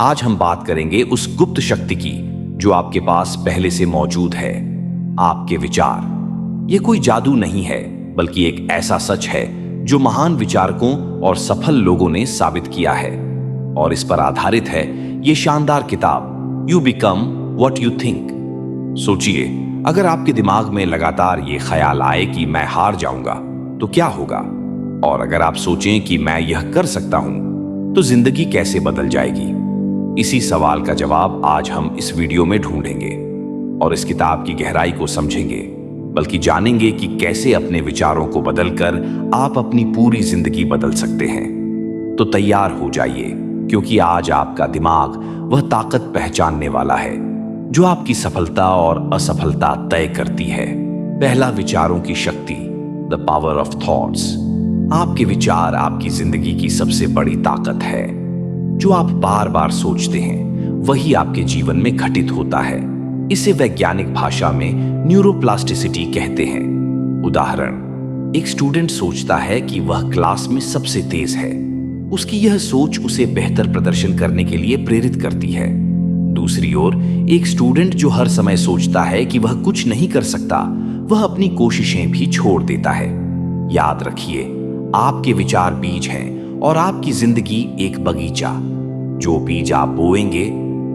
आज हम बात करेंगे उस गुप्त शक्ति की जो आपके पास पहले से मौजूद है, आपके विचार। ये कोई जादू नहीं है, बल्कि एक ऐसा सच है जो महान विचारकों और सफल लोगों ने साबित किया है। और इस पर आधारित है ये शानदार किताब, you become what you think. सोचिए, अगर आपके दिमाग में लगातार ये ख्याल आए कि मैं हार जाऊंगा तो क्या होगा, और अगर आप सोचें कि मैं यह कर सकता हूं तो जिंदगी कैसे बदल जाएगी। इसी सवाल का जवाब आज हम इस वीडियो में ढूंढेंगे और इस किताब की गहराई को समझेंगे, बल्कि जानेंगे कि कैसे अपने विचारों को बदलकर आप अपनी पूरी जिंदगी बदल सकते हैं। तो तैयार हो जाइए, क्योंकि आज आपका दिमाग वह ताकत पहचानने वाला है जो आपकी सफलता और असफलता तय करती है। पहला, विचारों की शक्ति, द पावर ऑफ थॉट्स। आपके विचार आपकी जिंदगी की सबसे बड़ी ताकत है। जो आप बार बार सोचते हैं वही आपके जीवन में घटित होता है। इसे वैज्ञानिक भाषा में न्यूरोप्लास्टिसिटी कहते हैं। उदाहरण, एक स्टूडेंट सोचता है कि वह क्लास में सबसे तेज है। उसकी यह सोच उसे बेहतर प्रदर्शन करने के लिए प्रेरित करती है। दूसरी ओर, एक स्टूडेंट जो हर समय सोचता है कि वह कुछ नहीं कर सकता, वह अपनी कोशिशें भी छोड़ देता है। याद रखिए, आपके विचार बीज हैं और आपकी जिंदगी एक बगीचा। जो बीज आप बोएंगे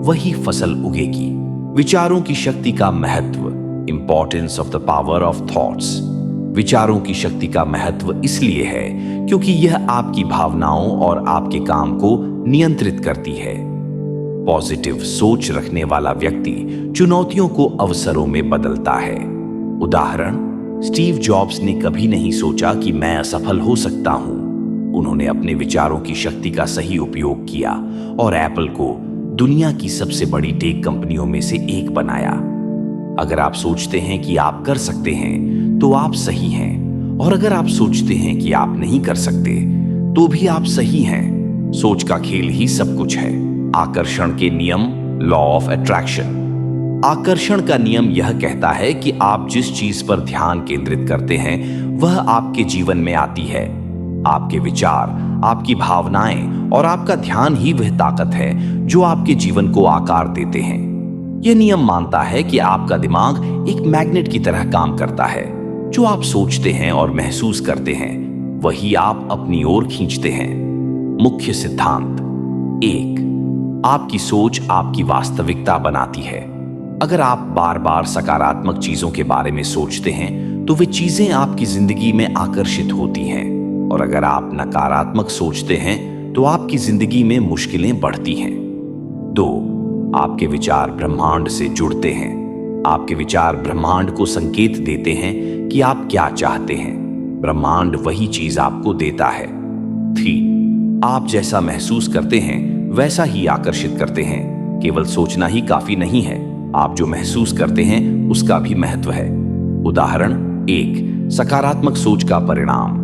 वही फसल उगेगी। विचारों की शक्ति का महत्व, importance of the power of thoughts. विचारों की शक्ति का महत्व इसलिए है क्योंकि यह आपकी भावनाओं और आपके काम को नियंत्रित करती है। पॉजिटिव सोच रखने वाला व्यक्ति चुनौतियों को अवसरों में बदलता है। उदाहरण, स्टीव जॉब्स ने कभी नहीं सोचा कि मैं असफल हो सकता हूं। उन्होंने अपने विचारों की शक्ति का सही उपयोग किया और एप्पल को दुनिया की सबसे बड़ी टेक कंपनियों में से एक बनाया। अगर आप सोचते हैं कि आप कर सकते हैं तो आप सही हैं, और अगर आप सोचते हैं कि आप नहीं कर सकते तो भी आप सही हैं। सोच का खेल ही सब कुछ है। आकर्षण के नियम, लॉ ऑफ अट्रैक्शन। आकर्षण का नियम यह कहता है कि आप जिस चीज पर ध्यान केंद्रित करते हैं वह आपके जीवन में आती है। आपके विचार, आपकी भावनाएं और आपका ध्यान ही वह ताकत है जो आपके जीवन को आकार देते हैं। यह नियम मानता है कि आपका दिमाग एक मैग्नेट की तरह काम करता है। जो आप सोचते हैं और महसूस करते हैं वही आप अपनी ओर खींचते हैं। मुख्य सिद्धांत 1, आपकी सोच आपकी वास्तविकता बनाती है। अगर आप बार बार सकारात्मक चीजों के बारे में सोचते हैं तो वे चीजें आपकी जिंदगी में आकर्षित होती हैं, और अगर आप नकारात्मक सोचते हैं तो आपकी जिंदगी में मुश्किलें बढ़ती हैं। 2, आपके विचार ब्रह्मांड से जुड़ते हैं। आपके विचार ब्रह्मांड को संकेत देते हैं कि आप क्या चाहते हैं। ब्रह्मांड वही चीज आपको देता है। 3, आप जैसा महसूस करते हैं वैसा ही आकर्षित करते हैं। केवल सोचना ही काफी नहीं है, आप जो महसूस करते हैं उसका भी महत्व है। उदाहरण 1, सकारात्मक सोच का परिणाम।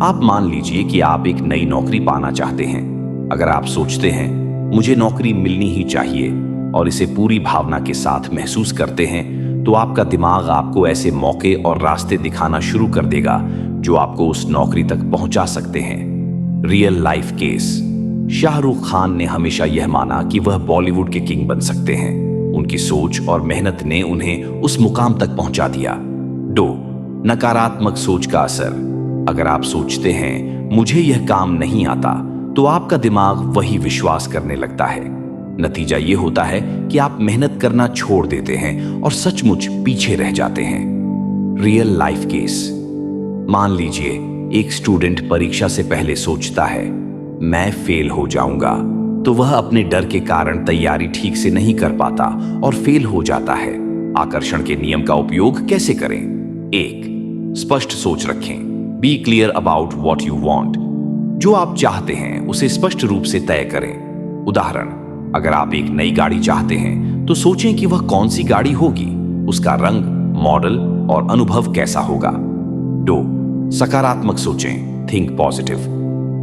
आप मान लीजिए कि आप एक नई नौकरी पाना चाहते हैं। अगर आप सोचते हैं मुझे नौकरी मिलनी ही चाहिए और इसे पूरी भावना के साथ महसूस करते हैं तो आपका दिमाग आपको ऐसे मौके और रास्ते दिखाना शुरू कर देगा जो आपको उस नौकरी तक पहुंचा सकते हैं। Real life case. Shahrukh Khan ने हमेशा यह माना कि वह बॉलीवुड के किंग बन सकते हैं। उनकी सोच और मेहनत ने उन्हें उस मुकाम तक पहुंचा दिया। 2, नकारात्मक सोच का असर। अगर आप सोचते हैं मुझे यह काम नहीं आता तो आपका दिमाग वही विश्वास करने लगता है। नतीजा यह होता है कि आप मेहनत करना छोड़ देते हैं और सचमुच पीछे रह जाते हैं। Real life case. मान लीजिए एक स्टूडेंट परीक्षा से पहले सोचता है मैं फेल हो जाऊंगा, तो वह अपने डर के कारण तैयारी ठीक से नहीं कर पाता और फेल हो जाता है। आकर्षण के नियम का उपयोग कैसे करें? 1, स्पष्ट सोच रखें। Be clear about what you want. जो आप चाहते हैं उसे स्पष्ट रूप से तय करें। उदाहरण, अगर आप एक नई गाड़ी चाहते हैं तो सोचें कि वह कौन सी गाड़ी होगी, उसका रंग, मॉडल और अनुभव कैसा होगा। 2, सकारात्मक सोचें। Think positive.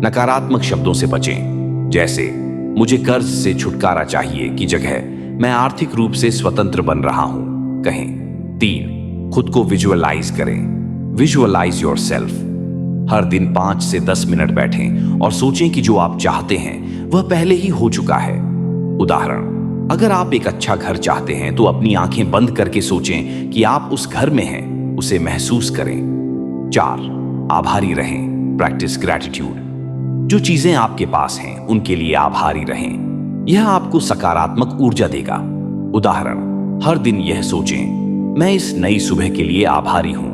नकारात्मक शब्दों से बचें, जैसे मुझे कर्ज से छुटकारा चाहिए की जगह मैं आर्थिक रूप से स्वतंत्र बन रहा हूं कहें। 3, खुद को विजुअलाइज करें। Visualise yourself. हर दिन 5 से 10 मिनट बैठें और सोचें कि जो आप चाहते हैं वह पहले ही हो चुका है। उदाहरण, अगर आप एक अच्छा घर चाहते हैं तो अपनी आंखें बंद करके सोचें कि आप उस घर में हैं, उसे महसूस करें। 4. आभारी रहें, प्रैक्टिस ग्रैटिट्यूड। जो चीजें आपके पास हैं उनके लिए आभारी रहें, यह आपको सकारात्मक ऊर्जा देगा। उदाहरण, हर दिन यह सोचें, मैं इस नई सुबह के लिए आभारी हूं।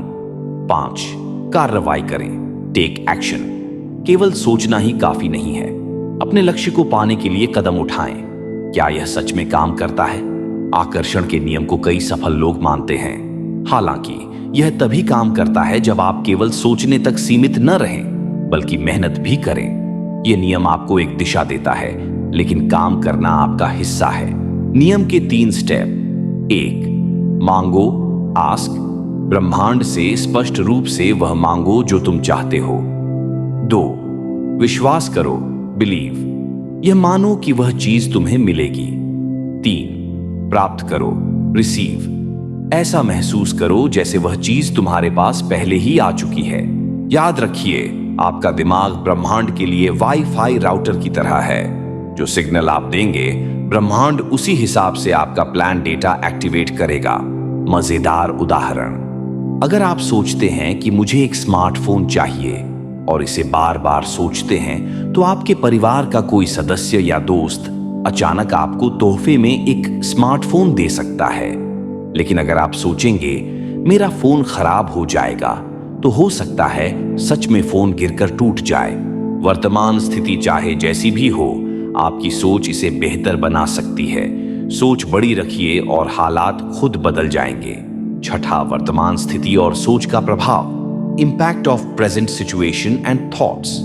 5. कार्रवाई करें, टेक एक्शन। केवल सोचना ही काफी नहीं है, अपने लक्ष्य को पाने के लिए कदम उठाएं। क्या यह सच में काम करता है? आकर्षण के नियम को कई सफल लोग मानते हैं। हालांकि यह तभी काम करता है जब आप केवल सोचने तक सीमित न रहें, बल्कि मेहनत भी करें। यह नियम आपको एक दिशा देता है, लेकिन काम करना आपका हिस्सा है। नियम के 3 स्टेप। 1. मांगो, आस्क। ब्रह्मांड से स्पष्ट रूप से वह मांगो जो तुम चाहते हो। 2. विश्वास करो, बिलीव। यह मानो कि वह चीज तुम्हें मिलेगी। 3. प्राप्त करो, रिसीव। ऐसा महसूस करो जैसे वह चीज तुम्हारे पास पहले ही आ चुकी है। याद रखिए, आपका दिमाग ब्रह्मांड के लिए वाईफाई राउटर की तरह है। जो सिग्नल आप देंगे, ब्रह्मांड उसी हिसाब से आपका प्लान डेटा एक्टिवेट करेगा। मजेदार उदाहरण, अगर आप सोचते हैं कि मुझे एक स्मार्टफोन चाहिए और इसे बार बार सोचते हैं, तो आपके परिवार का कोई सदस्य या दोस्त अचानक आपको तोहफे में एक स्मार्टफोन दे सकता है। लेकिन अगर आप सोचेंगे, मेरा फोन खराब हो जाएगा, तो हो सकता है सच में फोन गिरकर टूट जाए। वर्तमान स्थिति चाहे जैसी भी हो, आपकी सोच इसे बेहतर बना सकती है। सोच बड़ी रखिए और हालात खुद बदल जाएंगे। 6. वर्तमान स्थिति और सोच का प्रभाव, impact of present situation and thoughts.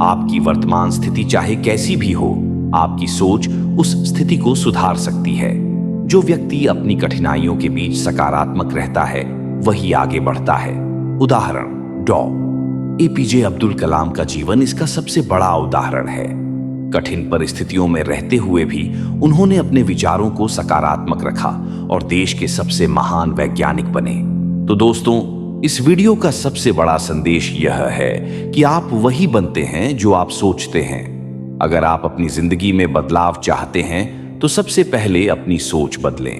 आपकी वर्तमान स्थिति चाहे कैसी भी हो, आपकी सोच उस स्थिति को सुधार सकती है। जो व्यक्ति अपनी कठिनाइयों के बीच सकारात्मक रहता है, वही आगे बढ़ता है। उदाहरण, डॉ. एपीजे अब्दुल कलाम का जीवन इसका सबसे बड़ा उदाहरण है। कठिन परिस्थितियों में रहते हुए भी उन्होंने अपने विचारों को सकारात्मक रखा और देश के सबसे महान वैज्ञानिक बने। तो दोस्तों, इस वीडियो का सबसे बड़ा संदेश यह है कि आप वही बनते हैं जो आप सोचते हैं। अगर आप अपनी जिंदगी में बदलाव चाहते हैं, तो सबसे पहले अपनी सोच बदलें।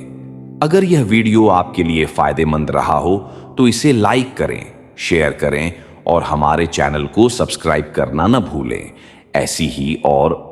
अगर यह वीडियो आपके लिए फायदेमंद रहा हो, तो इसे लाइक करें, शेयर करें और हमारे चैनल को सब्सक्राइब करना न भूलें। ऐसी ही और